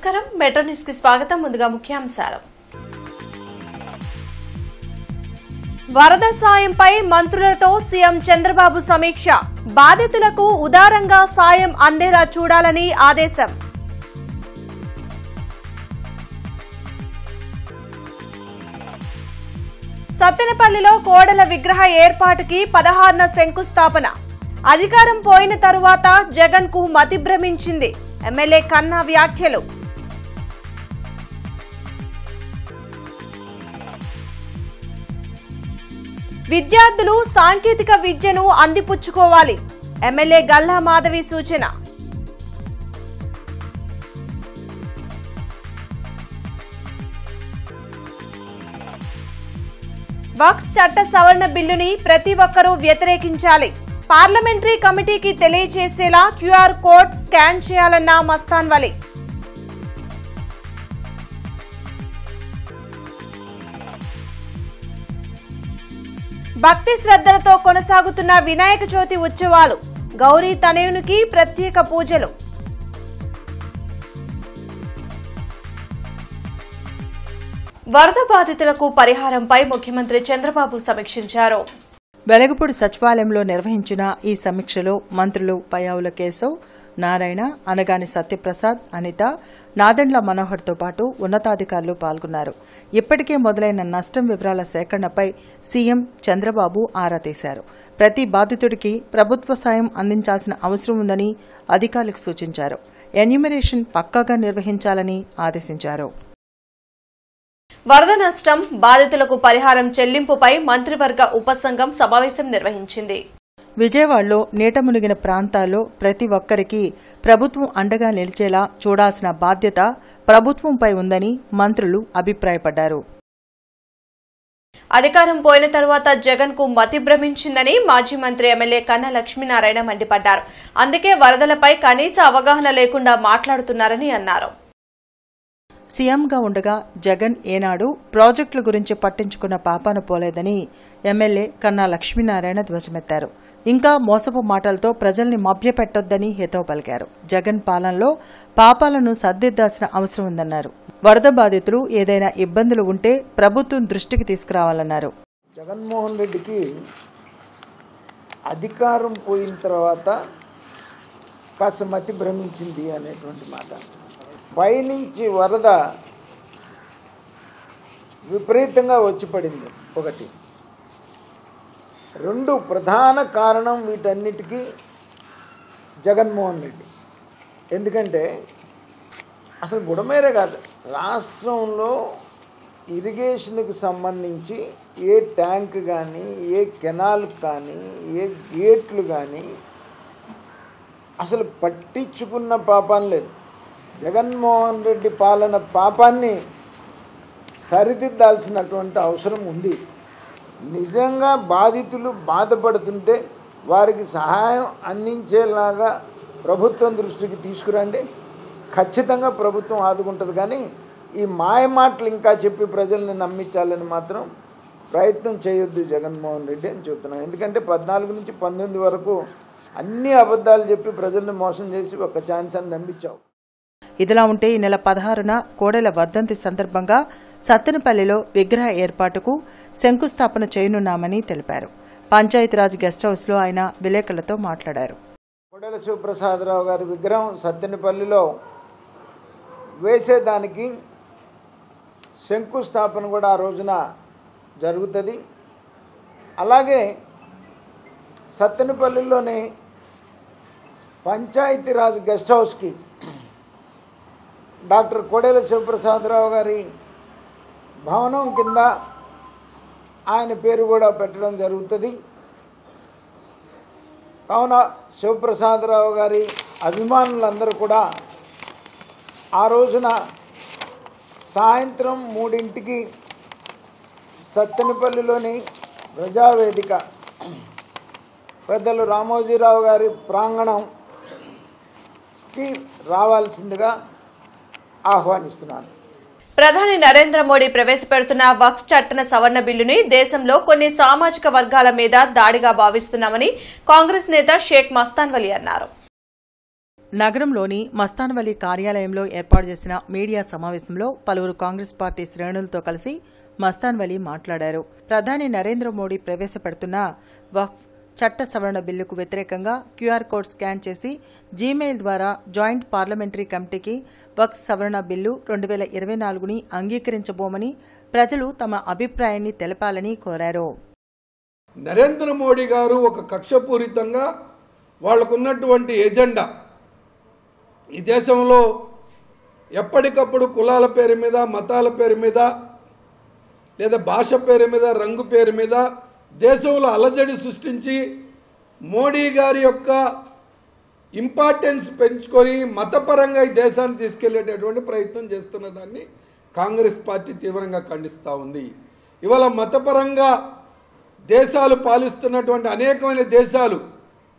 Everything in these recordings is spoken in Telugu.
నమస్కారం మెట్రో న్యూస్ కి స్వాగతం ముందుగా ముఖ్యాంశాలు వరద సాయంపై మంత్రులతో సీఎం చంద్రబాబు సమీక్ష బాధితులకు ఉదారంగా సాయం అందేలా చూడాలని ఆదేశం సత్తెనపల్లిలో కోడల విగ్రహ ఏర్పాటుకి 16న శంకుస్థాపన అధికారం పోయిన తరువాత జగన్ కు మతి భ్రమించింది ఎమ్మెల్యే కన్నా వ్యాఖ్యలు విద్యార్థులు సాంకేతిక విద్యను అందిపుచ్చుకోవాలి ఎమ్మెల్యే గల్లా మాధవి సూచన వక్ఫ్ చట్ట సవరణ బిల్లుని ప్రతి ఒక్కరూ వ్యతిరేకించాలి పార్లమెంటరీ కమిటీకి తెలియజేసేలా క్యూఆర్ కోడ్ స్కాన్ చేయాలన్న మస్తాన్ వలి భక్తి శ్రద్ధలతో కొనసాగుతున్న వినాయక చవితి ఉత్సవాలు గౌరీ తనయునికి ప్రత్యేక పూజలు వరద బాధితులకు పరిహారంపై ముఖ్యమంత్రి చంద్రబాబు సమీక్షించారు వెలగపూడి సచివాలయంలో నిర్వహించిన ఈ సమీక్షలో మంత్రులు పయ్యావుల కేశవ్ నారాయణ అనగాని సత్యప్రసాద్ అనిత నాదెండ్ల మనోహర్తో పాటు ఉన్నతాధికారులు పాల్గొన్నారు ఇప్పటికే మొదలైన నష్టం వివరాల సేకరణపై సీఎం చంద్రబాబు ఆరా తీశారు ప్రతి బాధితుడికి ప్రభుత్వ సాయం అందించాల్సిన అవసరం ఉందని అధికారులకు సూచించారు ఎన్యూమరేషన్ పక్కాగా నిర్వహించాలని ఆదేశించారు వరద నష్టం బాధితులకు పరిహారం చెల్లింపుపై మంత్రివర్గ ఉపసంఘం సమావేశం నిర్వహించింది విజయవాడలో నీట మునిగిన ప్రాంతాల్లో ప్రతి ఒక్కరికి ప్రభుత్వం అండగా నిలిచేలా చూడాల్సిన బాధ్యత ప్రభుత్వంపై ఉందని మంత్రులు అభిప్రాయపడ్డారు అధికారం పోయిన తరువాత జగన్ కు మతి భ్రమించిందని మాజీ మంత్రి ఎమ్మెల్యే కన్నా లక్ష్మీనారాయణ మండిపడ్డారు అందుకే వరదలపై కనీస అవగాహన లేకుండా మాట్లాడుతున్నారని అన్నారు సీఎంగా ఉండగా జగన్ ఏనాడు ప్రాజెక్టుల గురించి పట్టించుకున్న పాపాన పోలేదని ఎమ్మెల్యే కన్నా లక్ష్మీనారాయణ ధ్వజమెత్తారు ఇంకా మోసపు మాటలతో ప్రజల్ని మభ్యపెట్టొద్దని హితవు పలికారు జగన్ పాలనలో పాపాలను సర్దిద్దాల్సిన అవసరం ఉందన్నారు వరద బాధితులు ఏదైనా ఇబ్బందులు ఉంటే ప్రభుత్వం దృష్టికి తీసుకురావాలన్నారు జగన్మోహన్ రెడ్డికి అధికారం పోయిన తర్వాత కాస్త మతి భ్రమించింది అనేటువంటి మాట పైనుంచి వరద విపరీతంగా వచ్చి పడింది ఒకటి రెండు ప్రధాన కారణం వీటన్నిటికీ జగన్మోహన్ రెడ్డి ఎందుకంటే అసలు బుడమేరే కాదు రాష్ట్రంలో ఇరిగేషన్కి సంబంధించి ఏ ట్యాంక్ కానీ ఏ కెనాల్ కానీ ఏ గేట్లు కానీ అసలు పట్టించుకున్న పాపం లేదు జగన్మోహన్ రెడ్డి పాలన పాపాన్ని సరిదిద్దాల్సినటువంటి అవసరం ఉంది నిజంగా బాధితులు బాధపడుతుంటే వారికి సహాయం అందించేలాగా ప్రభుత్వం దృష్టికి తీసుకురండి ఖచ్చితంగా ప్రభుత్వం ఆదుకుంటుంది కానీ ఈ మాయ మాటలు ఇంకా చెప్పి ప్రజల్ని నమ్మించాలని మాత్రం ప్రయత్నం చేయొద్దు జగన్మోహన్ రెడ్డి అని చెప్తున్నాను ఎందుకంటే 14 నుంచి 19 వరకు అన్ని అబద్ధాలు చెప్పి ప్రజల్ని మోసం చేసి ఒక ఛాన్స్ అని నమ్మించావు ఇదిలా ఉంటే ఈ నెల 16న కోడెల వర్ధంతి సందర్భంగా సత్తెనపల్లిలో విగ్రహ ఏర్పాటుకు శంకుస్థాపన చేయనున్నామని తెలిపారు పంచాయతీరాజ్ గెస్ట్ హౌస్లో ఆయన విలేకరులతో మాట్లాడారు కోడెల శివప్రసాదరావు గారి విగ్రహం సత్తెనపల్లిలో వేసేదానికి శంకుస్థాపన కూడా ఆ రోజున జరుగుతుంది అలాగే సత్తెనపల్లిలోని పంచాయతీరాజ్ గెస్ట్ హౌస్కి డాక్టర్ కోడెల శివప్రసాదరావు గారి భవనం కింద ఆయన పేరు కూడా పెట్టడం జరుగుతుంది కావున శివప్రసాదరావు గారి అభిమానులందరూ కూడా ఆ రోజున సాయంత్రం 3 సత్తెనపల్లిలోని ప్రజావేదిక పెద్దలు రామోజీరావు గారి ప్రాంగణంకి రావాల్సిందిగా ఆహ్వానిస్తున్నాను ప్రధాని నరేంద్ర మోడీ ప్రవేశపెడుతున్న వక్ఫ్ చట్టన సవరణ బిల్లుని దేశంలో కొన్ని సామాజిక వర్గాల మీద దాడిగా భావిస్తున్నామని కాంగ్రెస్ నేత షేక్ మస్తాన్ వలి అన్నారు నగరంలోని మస్తాన్వలి కార్యాలయంలో ఏర్పాటు చేసిన మీడియా సమావేశంలో పలువురు కాంగ్రెస్ పార్టీ శ్రేణులతో కలిసి మస్తాన్వలి మాట్లాడారు. ప్రధాని నరేంద్ర మోడీ ప్రవేశపెడుతున్న వక్ఫ్ చట్ట సవరణ బిల్లుకు వ్యతిరేకంగా క్యూఆర్ కోడ్ స్కాన్ చేసి జీమెయిల్ ద్వారా జాయింట్ పార్లమెంటరీ కమిటీకి వక్ఫ్ సవరణ బిల్లు 2024ని అంగీకరించబోమని ప్రజలు తమ అభిప్రాయాన్ని తెలపాలని కోరారు. నరేంద్ర మోడీ గారు ఒక కక్షపూరితంగా వాళ్లకున్నటువంటి ఎజెండా ఈ దేశంలో ఎప్పటికప్పుడు కులాల పేరు మీద, మతాల పేరు మీద, లేదా భాష పేరు మీద, రంగు పేరు మీద దేశంలో అలజడి సృష్టించి మోడీ గారి యొక్క ఇంపార్టెన్స్ పెంచుకొని మతపరంగా ఈ దేశాన్ని తీసుకెళ్లేటటువంటి ప్రయత్నం చేస్తున్న దాన్ని కాంగ్రెస్ పార్టీ తీవ్రంగా ఖండిస్తూ ఉంది. ఇవాళ మతపరంగా దేశాలు పాలిస్తున్నటువంటి అనేకమైన దేశాలు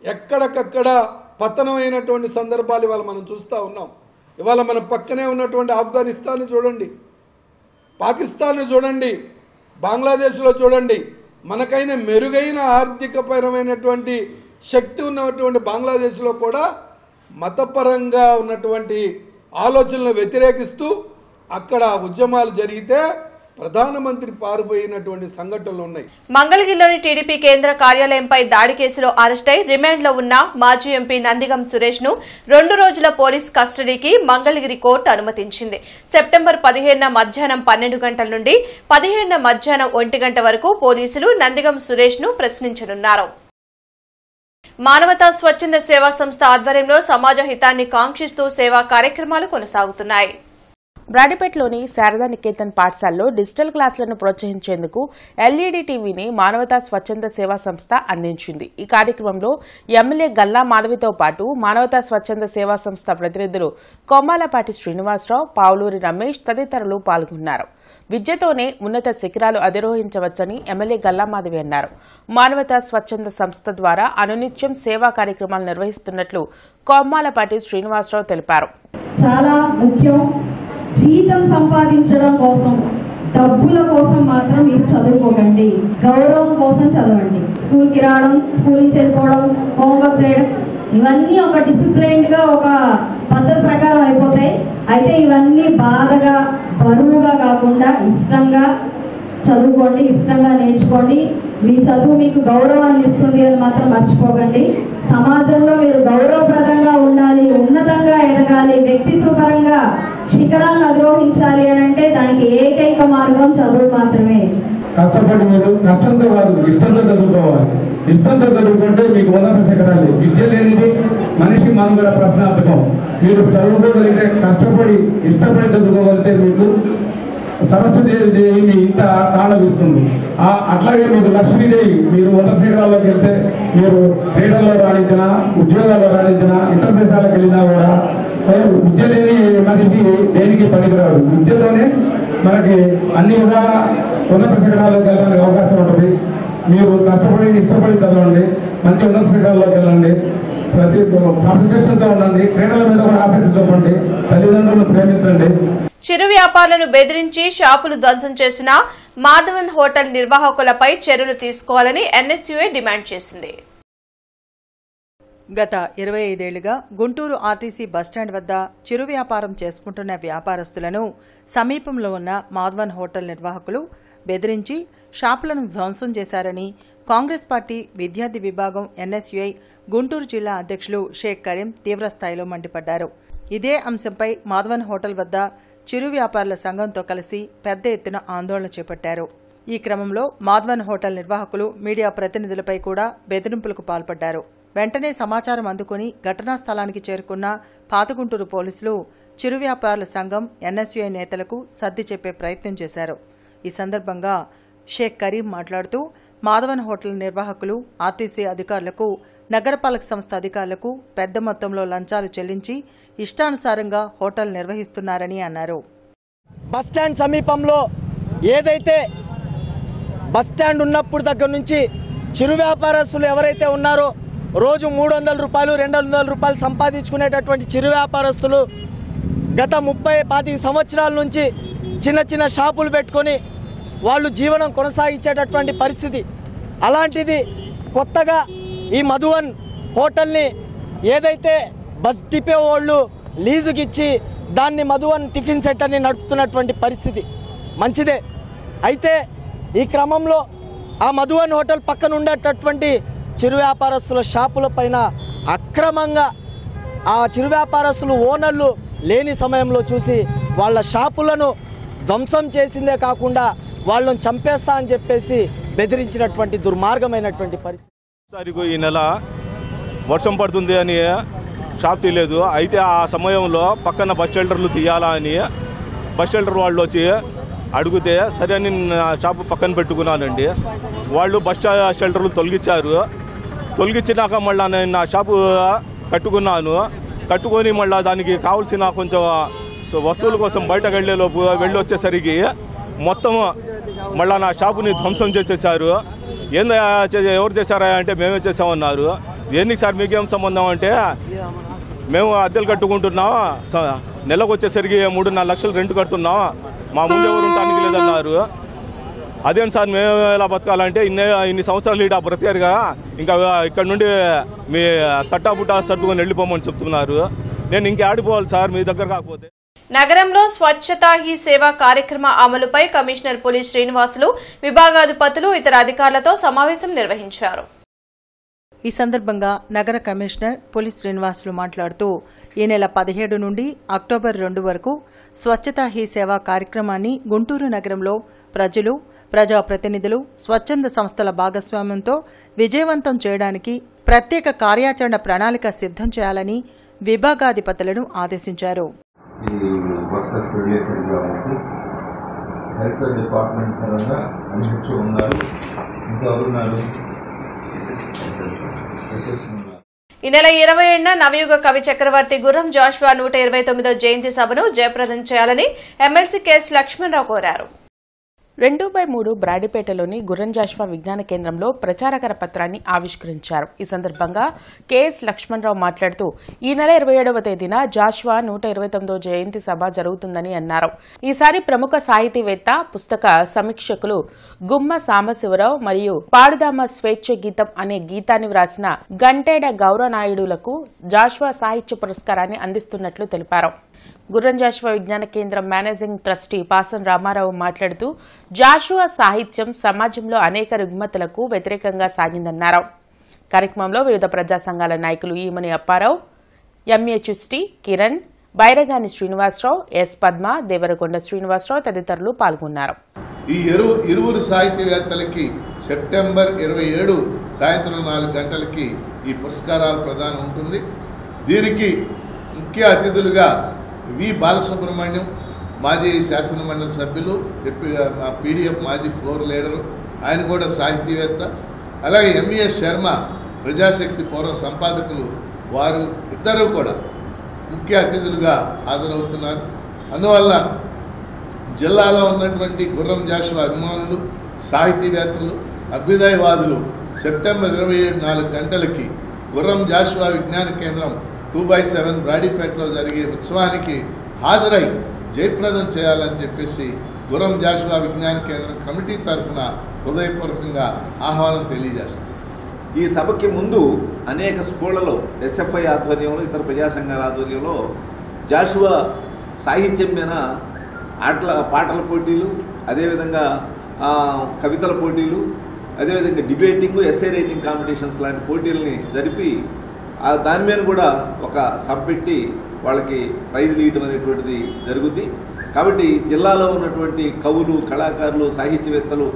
ఎక్కడికక్కడ పతనమైనటువంటి సందర్భాలు ఇవాళ మనం చూస్తూ ఉన్నాం. ఇవాళ మన పక్కనే ఉన్నటువంటి ఆఫ్ఘనిస్తాన్ని చూడండి, పాకిస్తాన్ని చూడండి, బంగ్లాదేశ్లో చూడండి. మనకైనా మెరుగైన ఆర్థికపరమైనటువంటి శక్తి ఉన్నటువంటి బంగ్లాదేశ్లో కూడా మతపరంగా ఉన్నటువంటి ఆలోచనలను వ్యతిరేకిస్తూ అక్కడ ఉద్యమాలు జరిగితే ప్రధానమంత్రి పారిపోయినటువంటి సంఘటనలు ఉన్నాయి. మంగళగిరిలోని టీడీపీ కేంద్ర కార్యాలయంపై దాడి కేసులో అరెస్టై రిమాండ్లో ఉన్న మాజీ ఎంపీ నందిగం సురేష్ ను 2 రోజుల పోలీస్ కస్టడీకి మంగళగిరి కోర్టు అనుమతించింది. సెప్టెంబర్ 15న మధ్యాహ్నం 12 గంటల నుండి 15న మధ్యాహ్నం 1 గంట వరకు పోలీసులు నందిగం సురేష్ ను ప్రశ్నించనున్నారు. మానవతా స్వచ్ఛంద సేవా సంస్థ ఆధ్వర్యంలో సమాజ హితాన్ని కాంక్షిస్తూ సేవా కార్యక్రమాలు కొనసాగుతున్నాయి. బ్రాడీపేటలోని శారదా నికేతన్ పాఠశాలలో డిజిటల్ క్లాసులను ప్రోత్సహించేందుకు ఎల్ఈడీ టీవీని మానవతా స్వచ్ఛంద సేవా సంస్థ అందించింది. ఈ కార్యక్రమంలో ఎమ్మెల్యే గల్లా మాధవితో పాటు మానవతా స్వచ్ఛంద సేవా సంస్థ ప్రతినిధులు కొమ్మాలపాటి శ్రీనివాసరావు, పావులూరి రమేష్ తదితరులు పాల్గొన్నారు. విద్యతోనే ఉన్నత శిఖరాలు అధిరోహించవచ్చని ఎమ్మెల్యే గల్లా మాధవి అన్నారు. మానవతా స్వచ్ఛంద సంస్థ ద్వారా అనునిత్యం సేవా కార్యక్రమాలు నిర్వహిస్తున్నట్లు కొమ్మాలపాటి శ్రీనివాసరావు తెలిపారు. చాలా ముఖ్యం. జీతం సంపాదించడం కోసం, డబ్బుల కోసం మాత్రం మీరు చదువుకోకండి. గౌరవం కోసం చదవండి. స్కూల్కి రావడం, స్కూల్ నుంచి వెళ్ళిపోవడం, హోంవర్క్ చేయడం, ఇవన్నీ ఒక డిసిప్లైన్డ్గా ఒక పద్ధతి ప్రకారం అయిపోతాయి. అయితే ఇవన్నీ బాధగా, బరువుగా కాకుండా ఇష్టంగా చదువుకోండి, ఇష్టంగా నేర్చుకోండి. మీ చదువు మీకు గౌరవాన్ని ఇస్తుంది అని మాత్రం మర్చిపోకండి. సమాజంలో మీరు గౌరవప్రదంగా ఉండాలి, ఉన్నతంగా ఎదగాలి, వ్యక్తిత్వపరంగా శిఖరాలను అధిరోహించాలి అని అంటే దానికి ఏకైక మార్గం చదువు మాత్రమే. కష్టపడి మీరు కష్టంతో కాదు, ఇష్టంతో చదువుకోవాలి. ఇష్టంతో చదువుకుంటే మీకు ఉన్నత శిఖరాలు. విద్య లేనిది మనిషి మనుగడ ప్రశ్నార్థకం. మీరు చదువుకోగలిగితే, కష్టపడి ఇష్టపడి చదువుకోగలిగితే మీకు సరస్వతి దేవి మీ ఇంత తాళవిస్తుంది. అట్లాగే మీకు లక్ష్మీదేవి, మీరు ఉన్నత శిఖరాల్లోకి వెళ్తే మీరు క్రీడల్లో రాణించినా, ఉద్యోగాల్లో రాణించినా, ఇతర దేశాలకు వెళ్ళినా కూడా విద్య లేని మనిషి దేనికి పనికిరాడు. విద్యతోనే మనకి అన్ని విధాలా ఉన్నత శిఖరాల్లోకి వెళ్ళడానికి అవకాశం ఉంటుంది. మీరు కష్టపడి ఇష్టపడి చదవండి, మంచి ఉన్నత శిఖరాల్లోకి వెళ్ళండి, ప్రతి కాన్సన్ట్రేషన్తో ఉండండి, క్రీడల మీద కూడా ఆసక్తి చూపండి, తల్లిదండ్రులను ప్రేమించండి. చిరు వ్యాపారులను బెదిరించి షాపులు ధ్వంసం చేసిన మాధవన్ హోటల్ నిర్వాహకులపై చర్యలు తీసుకోవాలని ఎన్ఎస్యుఏ డిమాండ్ చేసింది. గత 25 ఏళ్లుగా గుంటూరు ఆర్టీసీ బస్టాండ్ వద్ద చిరు వ్యాపారం చేసుకుంటున్న వ్యాపారస్తులను సమీపంలో ఉన్న మాధవన్ హోటల్ నిర్వాహకులు బెదిరించి షాపులను ధ్వంసం చేశారని కాంగ్రెస్ పార్టీ విద్యార్థి విభాగం ఎన్ఎస్యుఐ గుంటూరు జిల్లా అధ్యక్షులు షేక్ కరీం తీవ్రస్థాయిలో మండిపడ్డారు. ఇదే అంశంపై మాధవన్ హోటల్ వద్ద చిరు వ్యాపారుల సంఘంతో కలిసి పెద్ద ఎత్తున ఆందోళన చేపట్టారు. ఈ క్రమంలో మాధవన్ హోటల్ నిర్వాహకులు మీడియా ప్రతినిధులపై కూడా బెదిరింపులకు పాల్పడ్డారు. వెంటనే సమాచారం అందుకుని ఘటనా స్థలానికి చేరుకున్న పాతగుంటూరు పోలీసులు చిరు వ్యాపారుల సంఘం ఎన్ఎస్యుఐ నేతలకు సర్ది చెప్పే ప్రయత్నం చేశారు. ఈ సందర్భంగా షేక్ కరీం మాట్లాడుతూ మాధవన్ హోటల్ నిర్వాహకులు ఆర్టీసీ అధికారులకు, నగరపాలక సంస్థ అధికారులకు పెద్ద మొత్తంలో లంచాలు చెల్లించి ఇష్టానుసారంగా హోటల్ నిర్వహిస్తున్నారని అన్నారు. బస్టాండ్ సమీపంలో ఏదైతే బస్టాండ్ ఉన్నప్పుడు దగ్గర నుంచి చిరు వ్యాపారస్తులు ఎవరైతే ఉన్నారో రోజు 300 రూపాయలు 200 రూపాయలు సంపాదించుకునేటటువంటి చిరు వ్యాపారస్తులు గత 30-25 సంవత్సరాల నుంచి చిన్న చిన్న షాపులు పెట్టుకొని వాళ్ళు జీవనం కొనసాగించేటటువంటి పరిస్థితి. అలాంటిది కొత్తగా ఈ మధువన్ హోటల్ని ఏదైతే బస్ డిపో వాళ్ళు లీజుకిచ్చి దాన్ని మధువన్ టిఫిన్ సెంటర్ని నడుపుతున్నటువంటి పరిస్థితి మంచిదే. అయితే ఈ క్రమంలో ఆ మధువన్ హోటల్ పక్కన ఉండేటటువంటి చిరు వ్యాపారస్తుల షాపుల పైన అక్రమంగా ఆ చిరు వ్యాపారస్తులు ఓనర్లు లేని సమయంలో చూసి వాళ్ళ షాపులను ధ్వంసం చేసిందే కాకుండా వాళ్ళని చంపేస్తా అని చెప్పేసి బెదిరించినటువంటి దుర్మార్గమైనటువంటి పరిస్థితి. ఈ నెల వర్షం పడుతుంది అని షాప్ తీయలేదు. అయితే ఆ సమయంలో పక్కన బస్ షెల్టర్లు తీయాలా అని బస్ షెల్టర్ వాళ్ళు వచ్చి అడిగితే సరే అని షాపు పక్కన పెట్టుకున్నానండి. వాళ్ళు బస్ షెల్టర్లు తొలగించినాక మళ్ళీ నేను నా షాపు కట్టుకొని మళ్ళీ దానికి కావాల్సిన కొంచెం వస్తువుల కోసం బయటకు వెళ్ళి వచ్చేసరికి మొత్తం మళ్ళీ నా షాపుని ధ్వంసం చేసేసారు. ఎవరు చేశారా అంటే మేమే చేసామన్నారు. ఏంటి సార్ మీకేం సంబంధం అంటే మేము అద్దెలు కట్టుకుంటున్నాం, నెలకు వచ్చేసరికి 3-4 లక్షలు రెంట్ కడుతున్నాం, మా ముందు ఎవరు ఉండటానికి లేదన్నారు. అదేం సార్ మేము ఎలా బతకాలంటే ఇన్ని సంవత్సరాలు ఇటు బ్రతికారు కదా, ఇంకా ఇక్కడ నుండి మీ తట్టాబుట్టా సర్దుకొని వెళ్ళిపోమని చెప్తున్నారు. నేను ఇంకా ఆడిపోవాలి సార్ మీ దగ్గర కాకపోతే. నగరంలో స్వచ్ఛతా హీ సేవ కార్యక్రమ అమలుపై కమిషనర్ పోలీస్ శ్రీనివాసులు, విభాగాధిపతులు, ఇతర అధికారులతో సమావేశం నిర్వహించారు. ఈ సందర్భంగా నగర కమిషనర్ పోలీస్ శ్రీనివాసులు మాట్లాడుతూ ఈ నెల 17 నుండి అక్టోబర్ 2 వరకు స్వచ్ఛతా హీ సేవ కార్యక్రమాన్ని గుంటూరు నగరంలో ప్రజలు, ప్రజాప్రతినిధులు, స్వచ్ఛంద సంస్థల భాగస్వామ్యంతో విజయవంతం చేయడానికి ప్రత్యేక కార్యాచరణ ప్రణాళిక సిద్ధం చేయాలని విభాగాధిపతులను ఆదేశించారు. ఈ నెల 27న నవయుగ కవి చక్రవర్తి గుర్రం జాషువా 129వ జయంతి సభను జయప్రదం చేయాలని ఎమ్మెల్సీ కెఎస్ లక్ష్మణరావు కోరారు. 2/3 బ్రాడీపేటలోని గుర్రం జాషువా విజ్ఞాన కేంద్రంలో ప్రచార కరపత్రాన్ని ఆవిష్కరించారు. ఈ సందర్భంగా కెఎస్ లక్ష్మణరావు మాట్లాడుతూ ఈ నెల 27వ తేదీన జాషువా 129వ జయంతి సభ జరుగుతుందని అన్నారు. ఈసారి ప్రముఖ సాహితీవేత్త, పుస్తక సమీక్షకులు గుమ్మ సాంబశివరావు మరియు పాడుదామ స్వేచ్ఛ గీతం అనే గీతాన్ని వ్రాసిన గంటేడ గౌరనాయుడులకు జాషువా సాహిత్య పురస్కారాన్ని అందిస్తున్నట్లు తెలిపారు. గుర్రం జాషువా విజ్ఞాన కేంద్రం మేనేజింగ్ ట్రస్టీ పాసన్ రామారావు మాట్లాడుతూ జాషువా సాహిత్యం సమాజంలో అనేక రుగ్మతలకు వ్యతిరేకంగా సాగిందన్నారు. కార్యక్రమంలో వివిధ ప్రజా సంఘాల నాయకులు ఈమని అప్పారావు, ఎంఏ చుస్టి, కిరణ్, బైరగాని శ్రీనివాసరావు, ఎస్ పద్మ, దేవరకొండ శ్రీనివాసరావు తదితరులు పాల్గొన్నారు. ఈ ఇరువురు సాహితీవేత్తలకి సెప్టెంబర్ 27 సాయంత్రం 4 గంటలకి ఈ పురస్కారాల ప్రదానం ఉంటుంది. దీనికి ముఖ్య అతిథులుగా వి బాలసుబ్రహ్మణ్యం, మాజీ శాసనమండలి సభ్యులు, పీడీఎఫ్ మాజీ ఫ్లోర్ లీడరు, ఆయన కూడా సాహితీవేత్త. అలాగే ఎంఈఎస్ శర్మ, ప్రజాశక్తి పూర్వ సంపాదకులు, వారు ఇద్దరు కూడా ముఖ్య అతిథులుగా హాజరవుతున్నారు. అందువల్ల జిల్లాలో ఉన్నటువంటి గుర్రం జాషువా అభిమానులు, సాహితీవేత్తలు, అభ్యుదయవాదులు సెప్టెంబర్ 27 4 గంటలకి గుర్రం జాషువా విజ్ఞాన కేంద్రం 2/7 బ్రాడీపేటలో జరిగే ఉత్సవానికి హాజరై జయప్రదం చేయాలని చెప్పేసి గుర్రం జాషువా విజ్ఞాన కేంద్రం కమిటీ తరఫున హృదయపూర్వకంగా ఆహ్వానం తెలియజేస్తుంది. ఈ సభకి ముందు అనేక స్కూళ్లలో ఎస్ఎఫ్ఐ ఆధ్వర్యంలో, ఇతర ప్రజా సంఘాల ఆధ్వర్యంలో జాషువా సాహిత్యం మీద పాటల పోటీలు, అదేవిధంగా కవితల పోటీలు, అదేవిధంగా డిబేటింగ్, ఎస్ఏ రైటింగ్ కాంపిటీషన్స్ లాంటి పోటీలని జరిపి దాని మీద కూడా ఒక సబ్ పెట్టి వాళ్ళకి ప్రైజులు ఇవ్వడం అనేటువంటిది జరుగుద్ది. కాబట్టి జిల్లాలో ఉన్నటువంటి కవులు, కళాకారులు, సాహిత్యవేత్తలు,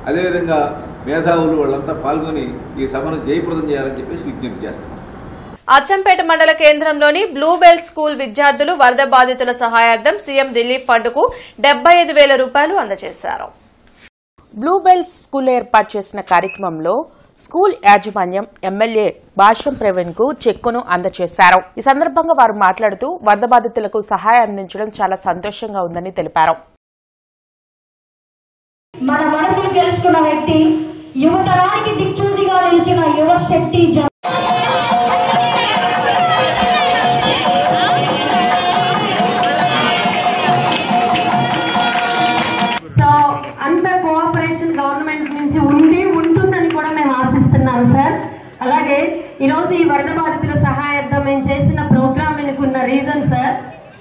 అదేవిధంగా మేధావులు వాళ్ళంతా పాల్గొని ఈ సభను జయప్రదం చేయాలని చెప్పేసి విజ్ఞప్తి చేస్తున్నారు. అచ్చంపేట మండల కేంద్రంలోని బ్లూబెల్ స్కూల్ విద్యార్థులు వరద బాధితుల సహాయార్థం సీఎం రిలీఫ్ ఫండ్కు 75,000 రూపాయలు అందజేశారు. బ్లూబెల్ స్కూల్ ఏర్పాటు చేసిన కార్యక్రమంలో స్కూల్ యాజమాన్యం ఎమ్మెల్యే భాష్యం ప్రవీణ్ కు చెక్కును అందజేశారు. ఈ సందర్భంగా వారు మాట్లాడుతూ వరద బాధితులకు సహాయం అందించడం చాలా సంతోషంగా ఉందని తెలిపారు. మన మనసును గెలుచుకున్న వ్యక్తి, యువతరానికి దిక్సూచిగా నిలిచిన యువ శక్తి. సో అంత కోఆపరేషన్ గవర్నమెంట్ నుంచి ఉంటుందని కూడా మేము ఆశిస్తున్నాము సార్. అలాగే ఈరోజు ఈ వరద బాధితుల సహాయార్థం మేము చేసిన ప్రోగ్రామ్ వెనుకున్న రీజన్ సార్.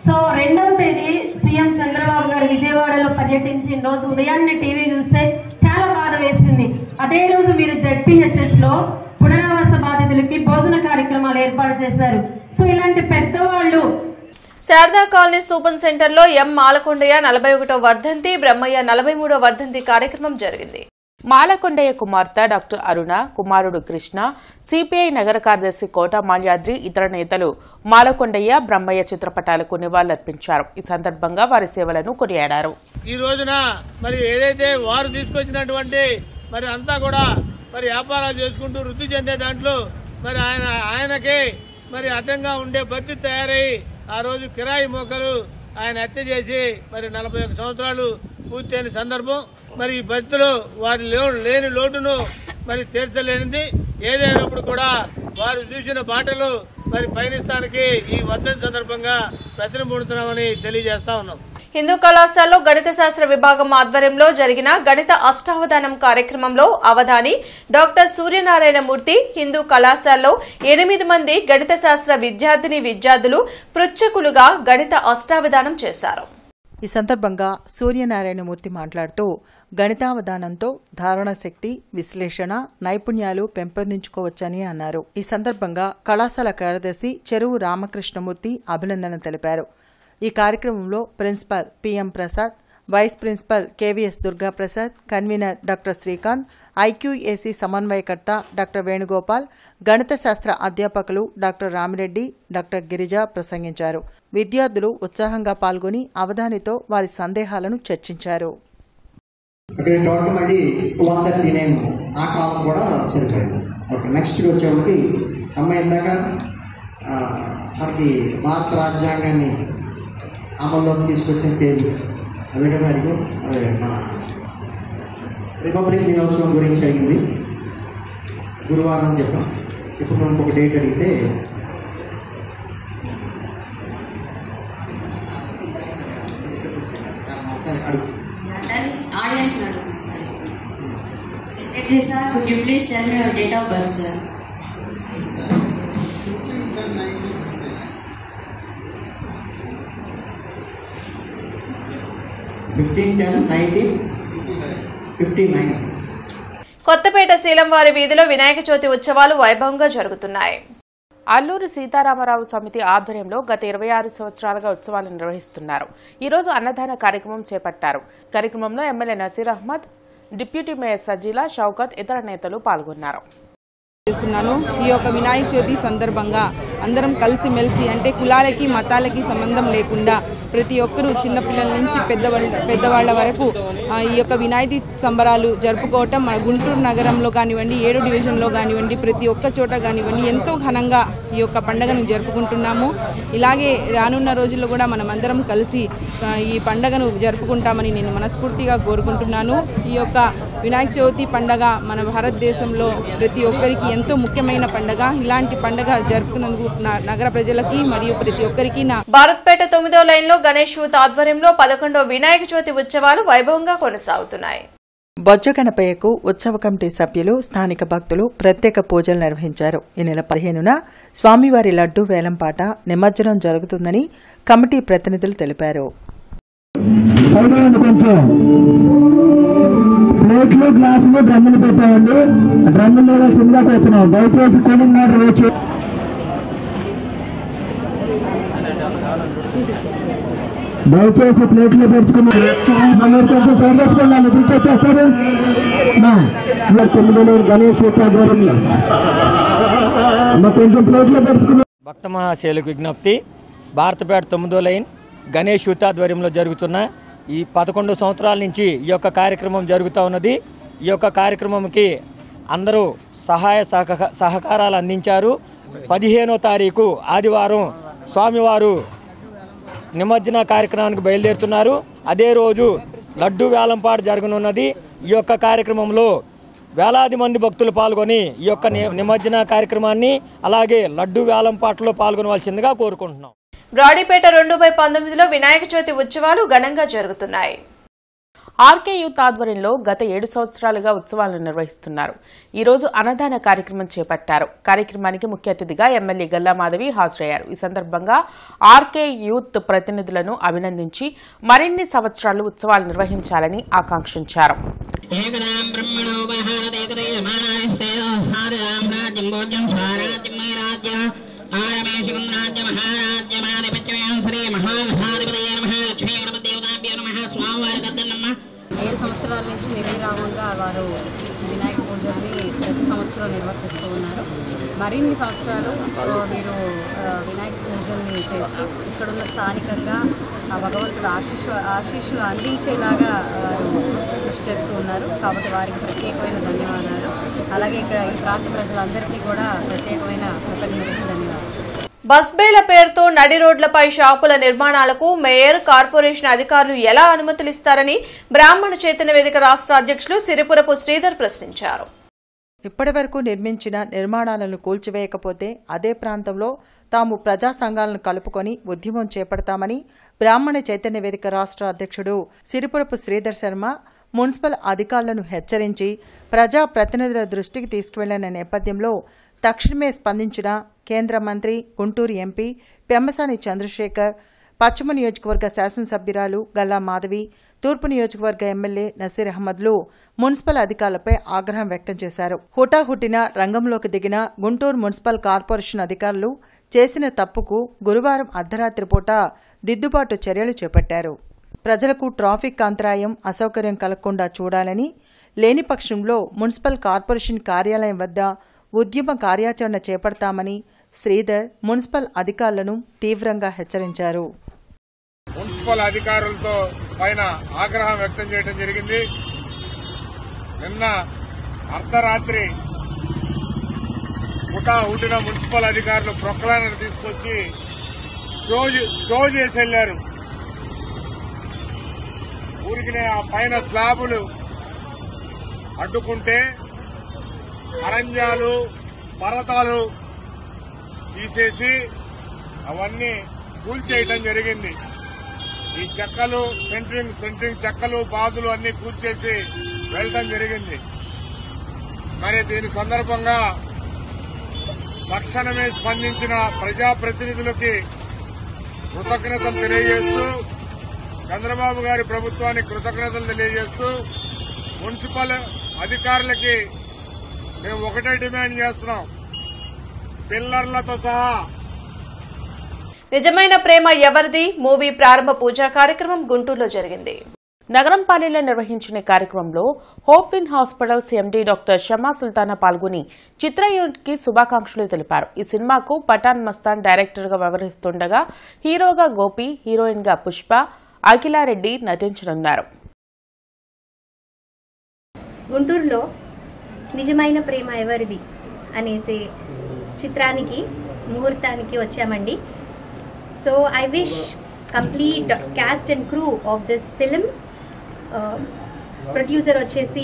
సో 2వ తేదీ సీఎం చంద్రబాబు గారు విజయవాడలో పర్యటించిన రోజు ఉదయాన్నే టీవీ చూస్తే చాలా బాధ వేసింది. అదే రోజు మీరు ZPHS లో పునరావాస బాధితులకి భోజన కార్యక్రమాలు ఏర్పాటు చేశారు. సో ఇలాంటి పెద్దవాళ్ళు శారదా కాలనీ సూపర్ సెంటర్ లో ఎం మాలకొండయ్య 41వ వర్ధంతి, బ్రహ్మయ్య 43వ వర్ధంతి కార్యక్రమం జరిగింది. మాలకొండయ్య కుమార్తె డాక్టర్ అరుణ, కుమారుడు కృష్ణ, సిపిఐ నగర కార్యదర్శి కోట మాల్యాద్రి, ఇతర నేతలు మాలకొండయ్య, బ్రహ్మయ్య చిత్రపటాలకు నివాళులర్పించారు. ఈ సందర్భంగా వారి సేవలను కొనియాడారు. ఈ రోజున మరి ఏదైతే వారు తీసుకొచ్చినటువంటి మరి అంతా కూడా మరి వ్యాపారాలు చేసుకుంటూ వృద్ధి చెందే దాంట్లో మరి ఆయనకి మరి అడ్డంగా ఉండే పరిస్థితి తయారై ఆ రోజు కిరాయి మోకలు ఆయన హత్య చేసి మరి 41 సంవత్సరాలు పూర్తయిన సందర్భం. మరి ఈ పరిస్థితులు వారి లేని లోటును మరి తీర్చలేనిది. ఏదైనప్పుడు కూడా వారు చూసిన బాటలు మరి పయనిస్తానికి ఈ వర్ధంతి సందర్భంగా ప్రతినిపుడుతున్నామని తెలియజేస్తా ఉన్నాం. హిందూ కళాశాలలో గణిత శాస్త్ర విభాగం ఆధ్వర్యంలో జరిగిన గణిత అష్టావధానం కార్యక్రమంలో అవధాని డాక్టర్ సూర్యనారాయణమూర్తి హిందూ కళాశాలలో 8 మంది గణిత శాస్త్ర విద్యార్థులు పృచ్ఛకులుగా గణిత అష్టావధానం చేశారు. ఈ సందర్భంగా సూర్యనారాయణమూర్తి మాట్లాడుతూ గణితావధానంతో ధారణ శక్తి, విశ్లేషణ నైపుణ్యాలు పెంపొందించుకోవచ్చని అన్నారు. ఈ సందర్భంగా కళాశాల కార్యదర్శి చెరువు రామకృష్ణమూర్తి అభినందన తెలిపారు. ఈ కార్యక్రమంలో principal PM Prasad, vice principal KVS Durgaprasad, convener doctor Srikanth, IQAC సమన్వయకర్త డాక్టర్ వేణుగోపాల్, గణిత శాస్త్ర అధ్యాపకులు డాక్టర్ రామిరెడ్డి, డాక్టర్ గిరిజ ప్రసంగించారు. విద్యార్థులు ఉత్సాహంగా పాల్గొని అవధానితో వారి సందేహాలను చర్చించారు. ఆ కాలం కూడా సరిపోయింది. ఓకే, నెక్స్ట్ వచ్చేవాడికి అమ్మాయి ఇందాక మనకి భారత రాజ్యాంగాన్ని అమల్లోకి తీసుకొచ్చిన తేదీ అదే కదా అడిగి అదే మన రిపబ్లిక్ దినోత్సవం గురించి అడిగింది. గురువారం అని చెప్పాం. ఇప్పుడు మనం ఒక డేట్ అడిగితే అడుగు. Audience, Secretary sir, could you please tell me your date of birth, sir? Kothapeta శీలంవారి వీధిలో వినాయక చవితి ఉత్సవాలు వైభవంగా జరుగుతున్నాయి. అల్లూరి సీతారామరావు సమితి ఆధ్వర్యంలో గత 26 సంవత్సరాలుగా ఉత్సవాలు నిర్వహిస్తున్నారు. ఈ రోజు అన్నదాన కార్యక్రమం చేపట్టారు. కార్యక్రమంలో MLA Naseer Ahmed, deputy mayor Sajila, Shaukat, ఇతర నేతలు పాల్గొన్నారు. ఈ యొక్క వినాయక చవితి సందర్భంగా అందరం కలిసిమెలిసి అంటే కులాలకి మతాలకి సంబంధం లేకుండా ప్రతి ఒక్కరూ చిన్నపిల్లల నుంచి పెద్దవాళ్ల వరకు ఈ యొక్క వినాయక సంబరాలు జరుపుకోవటం మన గుంటూరు నగరంలో కానివ్వండి, 7 డివిజన్లో కానివ్వండి, ప్రతి ఒక్క చోట కానివ్వండి ఎంతో ఘనంగా ఈ యొక్క పండుగను జరుపుకుంటున్నాము. ఇలాగే రానున్న రోజుల్లో కూడా మనం అందరం కలిసి ఈ పండుగను జరుపుకుంటామని నేను మనస్ఫూర్తిగా కోరుకుంటున్నాను. ఈ యొక్క వినాయక చవితి పండుగ మన భారతదేశంలో ప్రతి ఒక్కరికి ఎంతో ముఖ్యమైన పండుగ. ఇలాంటి పండుగ జరుపుకున్నందుకు నగర ప్రజలకి మరియు ప్రతి ఒక్కరికి భారత్పేట 9వ లైన్లో గణేష్ యూత్ ఆధ్వర్యంలో 11వ వినాయక చవితి ఉత్సవాలు వైభవంగా కొనసాగుతున్నాయి. బొజ్జగణపయ్యకు ఉత్సవ కమిటీ సభ్యులు, స్థానిక భక్తులు ప్రత్యేక పూజలు నిర్వహించారు. ఈ నెల 15న స్వామివారి లడ్డూ వేలంపాట నిమజ్జనం జరుగుతుందని కమిటీ ప్రతినిధులు తెలిపారు. ప్లేట్లు, గ్లాసులు, డ్రమ్ములు పెట్టామండి. డ్రమ్ములు మీద సినిమా కూర్చున్నాం. దయచేసి కూలింగ్ వాటర్ వచ్చి దయచేసి ప్లేట్లు పెంచుకున్నారు. కొంచెం సంరక్షణలు తీసుకొచ్చేస్తారు. 9 గణేష్ ఆధ్వర్యంలో కొంచెం ప్లేట్లు పెంచుకున్నారు. భక్త మహాశైలకు విజ్ఞప్తి. భారతపేట 9వ లైన్ గణేష్ యూత్ ఆధ్వర్యంలో జరుగుతున్న ఈ 11 సంవత్సరాల నుంచి ఈ యొక్క కార్యక్రమం జరుగుతూ ఉన్నది. ఈ యొక్క కార్యక్రమంకి అందరూ సహాయ సహకారాలు అందించారు. 15వ తారీఖు ఆదివారం స్వామివారు నిమజ్జన కార్యక్రమానికి బయలుదేరుతున్నారు. అదే రోజు లడ్డూ వేలంపాట జరగనున్నది. ఈ యొక్క కార్యక్రమంలో వేలాది మంది భక్తులు పాల్గొని ఈ యొక్క నిమజ్జన కార్యక్రమాన్ని అలాగే లడ్డూ వేలంపాటలో పాల్గొనవలసిందిగా కోరుకుంటున్నాం. బ్రాడీపేట 2/19లో వినాయక చవితి ఉత్సవాలు ఘనంగా జరుగుతున్నాయి. ఆర్కే యూత్ ఆధ్వర్యంలో గత 7 సంవత్సరాలుగా ఉత్సవాలను నిర్వహిస్తున్నారు. ఈ రోజు అన్నదాన కార్యక్రమం చేపట్టారు. కార్యక్రమానికి ముఖ్య అతిథిగా ఎమ్మెల్యే గల్లా మాధవి హాజరయ్యారు. ఈ సందర్భంగా ఆర్కే యూత్ ప్రతినిధులను అభినందించి మరిన్ని సంవత్సరాలు ఉత్సవాలు నిర్వహించాలని ఆకాంక్షించారు. ఏడు సంవత్సరాల నుంచి నిర్విరామంగా వారు వినాయక పూజల్ని ప్రతి సంవత్సరం నిర్వర్తిస్తూ ఉన్నారు. మరిన్ని సంవత్సరాలు వీరు వినాయక పూజల్ని చేస్తూ ఇక్కడున్న స్థానికంగా ఆ భగవంతుడు ఆశీస్సులు అందించేలాగా వారు కృషి చేస్తూ ఉన్నారు. కాబట్టి వారికి ప్రత్యేకమైన ధన్యవాదాలు. అలాగే ఇక్కడ ఈ ప్రాంత ప్రజలందరికీ కూడా ప్రత్యేకమైన కృతజ్ఞతలు, ధన్యవాదాలు. బస్ బేల పేరుతో నడి రోడ్లపై షాపుల నిర్మాణాలకు మేయర్, కార్పొరేషన్ అధికారులు ఎలా అనుమతులు ఇస్తారని బ్రాహ్మణ చైతన్య వేదిక రాష్ట్ర అధ్యక్షులు సిరిపురపు శ్రీధర్ ప్రశ్నించారు. ఇప్పటివరకు నిర్మించిన నిర్మాణాలను కూల్చివేయకపోతే అదే ప్రాంతంలో తాము ప్రజా సంఘాలను కలుపుకొని ఉద్యమం చేపడతామని బ్రాహ్మణ చైతన్య వేదిక రాష్ట్ర అధ్యక్షుడు సిరిపురపు శ్రీధర్ శర్మ మున్సిపల్ అధికారులను హెచ్చరించి ప్రజా ప్రతినిధుల దృష్టికి తీసుకువెళ్లిన నేపథ్యంలో తక్షణమే స్పందించిన కేంద్ర మంత్రి, గుంటూరు ఎంపీ పెమ్మసాని చంద్రశేఖర్, పశ్చిమ నియోజకవర్గ శాసనసభ్యురాలు గల్లా మాధవి, తూర్పు నియోజకవర్గ ఎమ్మెల్యే నసీర్ అహ్మద్లు మున్సిపల్ అధికారులపై ఆగ్రహం వ్యక్తం చేశారు. హుటాహుటిన రంగంలోకి దిగిన గుంటూరు మున్సిపల్ కార్పొరేషన్ అధికారులు చేసిన తప్పుకు గురువారం అర్ధరాత్రి పూట దిద్దుబాటు చర్యలు చేపట్టారు. ప్రజలకు ట్రాఫిక్ అంతరాయం, అసౌకర్యం కలగకుండా చూడాలని, లేని పక్షంలో మున్సిపల్ కార్పొరేషన్ కార్యాలయం వద్ద ఉద్యమ కార్యాచరణ చేపడతామని శ్రీధర్ మున్సిపల్ అధికారులను తీవ్రంగా హెచ్చరించారు. మున్సిపల్ అధికారులతో పైన ఆగ్రహం వ్యక్తం చేయడం జరిగింది. నిన్న అర్ధరాత్రి హుటాహుటిన మున్సిపల్ అధికారులు ప్రొక్లైనర్ తీసుకొచ్చి షో చేసి వెళ్లారు. ఊరికినే ఆ పైన స్లాబులు అడ్డుకుంటే అరంజాలు, పర్వతాలు తీసేసి అవన్నీ కూల్చేయటం జరిగింది. ఈ చెక్కలు, సెంట్రింగ్ చెక్కలు, బాదులు అన్ని కూల్చేసి వెళ్లడం జరిగింది. మరి దీని సందర్భంగా తక్షణమే స్పందించిన ప్రజాప్రతినిధులకి కృతజ్ఞతలు తెలియజేస్తూ, చంద్రబాబు గారి ప్రభుత్వానికి కృతజ్ఞతలు తెలియజేస్తూ, మున్సిపల్ అధికారులకి మేము ఒకటే డిమాండ్ చేస్తున్నాం, పిల్లర్లతో సహా. నిజమైన ప్రేమ ఎవరిది మూవీ ప్రారంభ పూజా కార్యక్రమం గుంటూరులో జరిగింది. నగరంపాలెంలో నిర్వహించిన కార్యక్రమంలో Hopewin hospitals MD doctor Shama Sultana పాల్గొని చిత్ర యూనిట్కి శుభాకాంక్షలు తెలిపారు. ఈ సినిమాకు పఠాన్ మస్తాన్ డైరెక్టర్గా వ్యవహరిస్తుండగా హీరోగా గోపి, హీరోయిన్గా పుష్ప, అఖిలారెడ్డి నటించనున్నారు. గుంటూరులో నిజమైన ప్రేమ ఎవరిది అనేసి చిత్రానికి ముహూర్తానికి వచ్చామండి. So I wish complete caste and crew of this film. Producer వచ్చేసి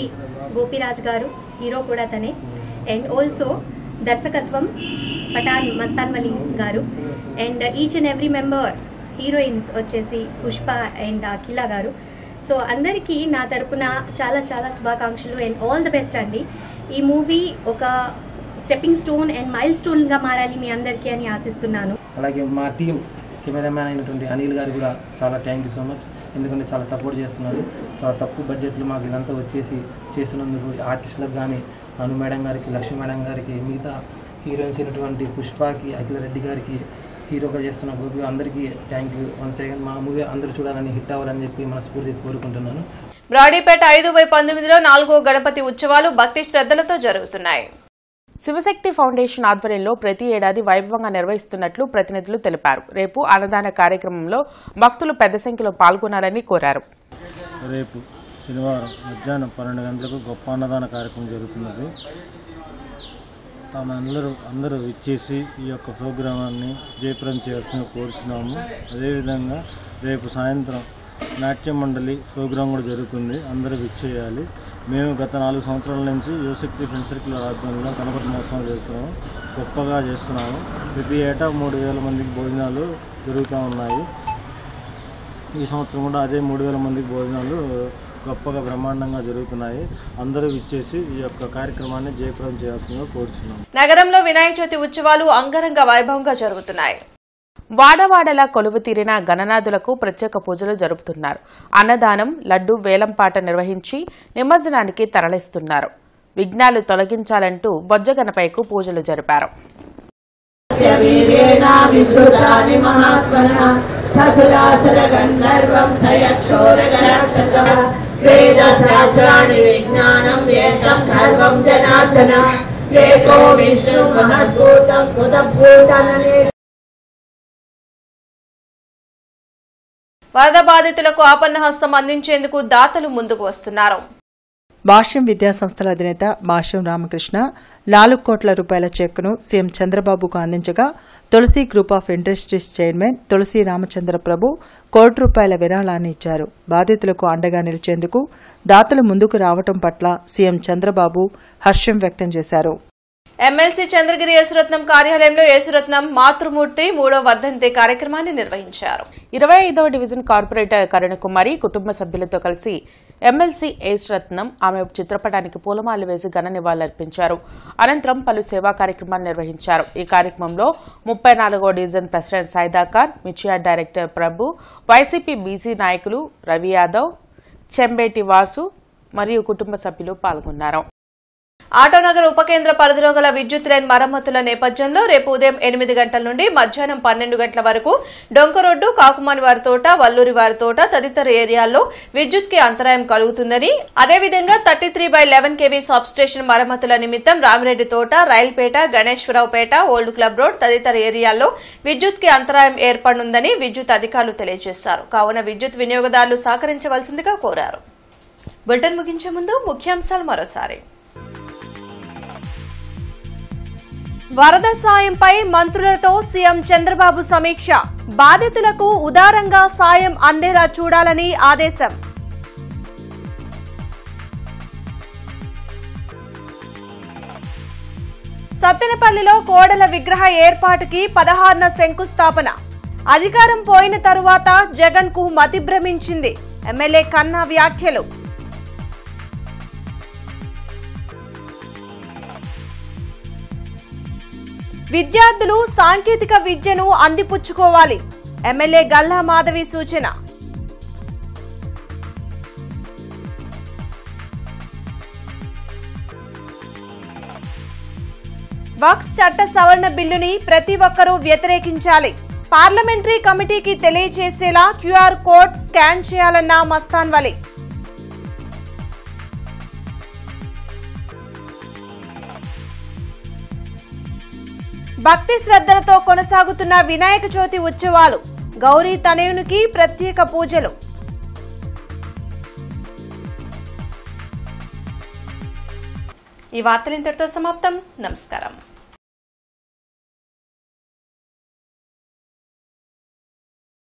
గోపిరాజ్ గారు, హీరో కూడా తనే, అండ్ ఆల్సో దర్శకత్వం పఠాన్ మస్తాన్ వలి గారు, and each and every member heroines వచ్చేసి పుష్ప అండ్ అఖిల గారు. సో అందరికీ నా తరపున చాలా చాలా శుభాకాంక్షలు అండ్ ఆల్ ది బెస్ట్ అండి. ఈ మూవీ ఒక స్టెప్పింగ్ స్టోన్ అండ్ మైల్ స్టోన్గా మారాలి మీ అందరికీ అని ఆశిస్తున్నాను. అలాగే మా టీం కెమెరామ్యాన్ అయినటువంటి అనిల్ గారు కూడా చాలా థ్యాంక్ యూ సో మచ్. ఎందుకంటే చాలా సపోర్ట్ చేస్తున్నారు. చాలా తక్కువ బడ్జెట్లో మాకు ఇదంతా వచ్చేసి చేస్తున్నందుకు ఆర్టిస్టులకు కానీ అను మేడం గారికి, లక్ష్మీ మేడం గారికి, మిగతా హీరోయిన్స్ అయినటువంటి పుష్పకి, అఖిలారెడ్డి గారికి, హీరోగా చేస్తున్న గోపి అందరికీ థ్యాంక్ యూ. వన్స్ అగైన్ మా మూవీ అందరూ చూడాలని, హిట్ అవ్వాలని చెప్పి మనస్ఫూర్తిగా కోరుకుంటున్నాను. బ్రాడీపేట 5/19లో 4వ గణపతి ఉత్సవాలు భక్తి శ్రద్ధలతో జరుగుతున్నాయి. శివశక్తి ఫౌండేషన్ ఆధ్వర్యంలో ప్రతి ఏడాది వైభవంగా నిర్వహిస్తున్నట్లు ప్రతినిధులు తెలిపారు. రేపు అన్నదాన కార్యక్రమంలో భక్తులు పెద్ద సంఖ్యలో పాల్గొనాలని కోరారు. రేపు శనివారం మధ్యాహ్నం 12 గంటలకు గొప్ప అన్నదాన కార్యక్రమం జరుగుతున్నది. అందరూ ఇచ్చేసి ఈ యొక్క ప్రోగ్రామాన్ని జయప్రదం చేయాల్సిన కోరుచున్నాము. అదేవిధంగా రేపు సాయంత్రం నాట్య మండలి ప్రోగ్రాం కూడా జరుగుతుంది. అందరూ విచ్చేయాలి. మేము గత 4 సంవత్సరాల నుంచి యువశక్తి ఫ్రెండ్ సర్కిల్ ఆధ్వర్యంలో గణపతి మహోత్సవం చేస్తున్నాము. గొప్పగా చేస్తున్నాము. ప్రతి ఏటా 3000 మందికి భోజనాలు జరుగుతూ ఉన్నాయి. ఈ సంవత్సరం కూడా అదే 3000 మందికి భోజనాలు గొప్పగా బ్రహ్మాండంగా జరుగుతున్నాయి. అందరూ ఇచ్చేసి ఈ యొక్క కార్యక్రమాన్ని జయప్రదం చేయాల్సిందిగా కోరుచున్నాం. నగరంలో వినాయక చవితి ఉత్సవాలు అంగరంగ వైభవంగా జరుగుతున్నాయి. వాడవాడలా కొలువు తీరిన గణనాథులకు ప్రత్యేక పూజలు జరుపుతున్నారు. అన్నదానం, లడ్డు వేలంపాట నిర్వహించి నిమజ్జనానికి తరలిస్తున్నారు. విఘ్నాలు తొలగించాలంటూ బొజ్జగణపైకు పూజలు జరిపారు. వరద బాధితులకు ఆపన్న హస్తం అందించేందుకు దాతలు ముందుకు వస్తున్నారు. భాష్యం విద్యాసంస్థల అధినేత భాష్యం రామకృష్ణ 4 కోట్ల రూపాయల చెక్కును సీఎం చంద్రబాబుకు అందించగా తులసి గ్రూప్ ఆఫ్ ఇండస్ట్రీస్ చైర్మన్ తులసి రామచంద్ర ప్రభు ₹1 విరాళాన్ని ఇచ్చారు. బాధితులకు అండగా నిలిచేందుకు దాతలు ముందుకు రావడం పట్ల సీఎం చంద్రబాబు హర్షం వ్యక్తం చేశారు. ఎమ్మెల్సీ చంద్రగిరి యేసురత్నం కార్యాలయంలో యేసురత్నం మాతృమూర్తి 3వ వర్ధంతి కార్యక్రమాన్ని నిర్వహించారు. 25వ డివిజన్ కార్పొరేటర్ కరుణకుమారి కుటుంబ సభ్యులతో కలిసి ఎమ్మెల్సీ యేసురత్నం ఆమె చిత్రపటానికి పూలమాలలు వేసి ఘన నివాళులర్పించారు. అనంతరం పలు సేవా కార్యక్రమాలు నిర్వహించారు. ఈ కార్యక్రమంలో 34వ డివిజన్ ప్రెసిడెంట్ సైదాఖాన్, మిర్చియా డైరెక్టర్ ప్రభు, వైసీపీ బీసీ నాయకులు రవి యాదవ్, చెంబేటి వాసు మరియు కుటుంబ సభ్యులు పాల్గొన్నారు. ఆటోనగర్ ఉప కేంద్ర పరిధిలో గల విద్యుత్ లైన్ మరమ్మతుల నేపథ్యంలో రేపు ఉదయం 8 గంటల నుండి మధ్యాహ్నం 12 గంటల వరకు డొంకరోడ్డు, కాకుమాని వారి తోట, వల్లూరి వారి తోట తదితర ఏరియాల్లో విద్యుత్ కి అంతరాయం కలుగుతుందని, అదేవిధంగా 33/11 kV సబ్ స్టేషన్ మరమ్మతుల నిమిత్తం రామిరెడ్డి తోట, రైల్పేట, గణేశ్వరరావుపేట, ఓల్డ్ క్లబ్ రోడ్ తదితర ఏరియాల్లో విద్యుత్ కి అంతరాయం ఏర్పడనుందని విద్యుత్ అధికారులు తెలియజేశారు. కావున విద్యుత్ వినియోగదారులు సహకరించవలసిందిగా కోరారు. బులెటిన్ ముగించే ముందు ముఖ్యాంశాలు మరోసారి. వరద సాయంపై మంత్రులతో సీఎం చంద్రబాబు సమీక్ష. బాధితులకు ఉదారంగా సాయం అందేలా చూడాలని ఆదేశం. సత్తెనపల్లిలో కోడల విగ్రహ ఏర్పాటుకి 16న శంకుస్థాపన. అధికారం పోయిన తరువాత జగన్ కు మతి భ్రమించింది. ఎమ్మెల్యే కన్నా వ్యాఖ్యలు. విద్యార్థులు సాంకేతిక విద్యను అందిపుచ్చుకోవాలి. ఎమ్మెల్యే గల్లా మాధవి సూచన. వక్ఫ్ చట్ట సవరణ బిల్లుని ప్రతి ఒక్కరూ వ్యతిరేకించాలి. పార్లమెంటరీ కమిటీకి తెలియజేసేలా QR కోడ్ స్కాన్ చేయాలన్న మస్తాన్ వలి. భక్తి శ్రద్ధలతో కొనసాగుతున్న వినాయక చవితి ఉత్సవాలు. గౌరీ తనయునికి ప్రత్యేక పూజలు. ఈ వార్తలు ఇంతటితో సమాప్తం. నమస్కారం.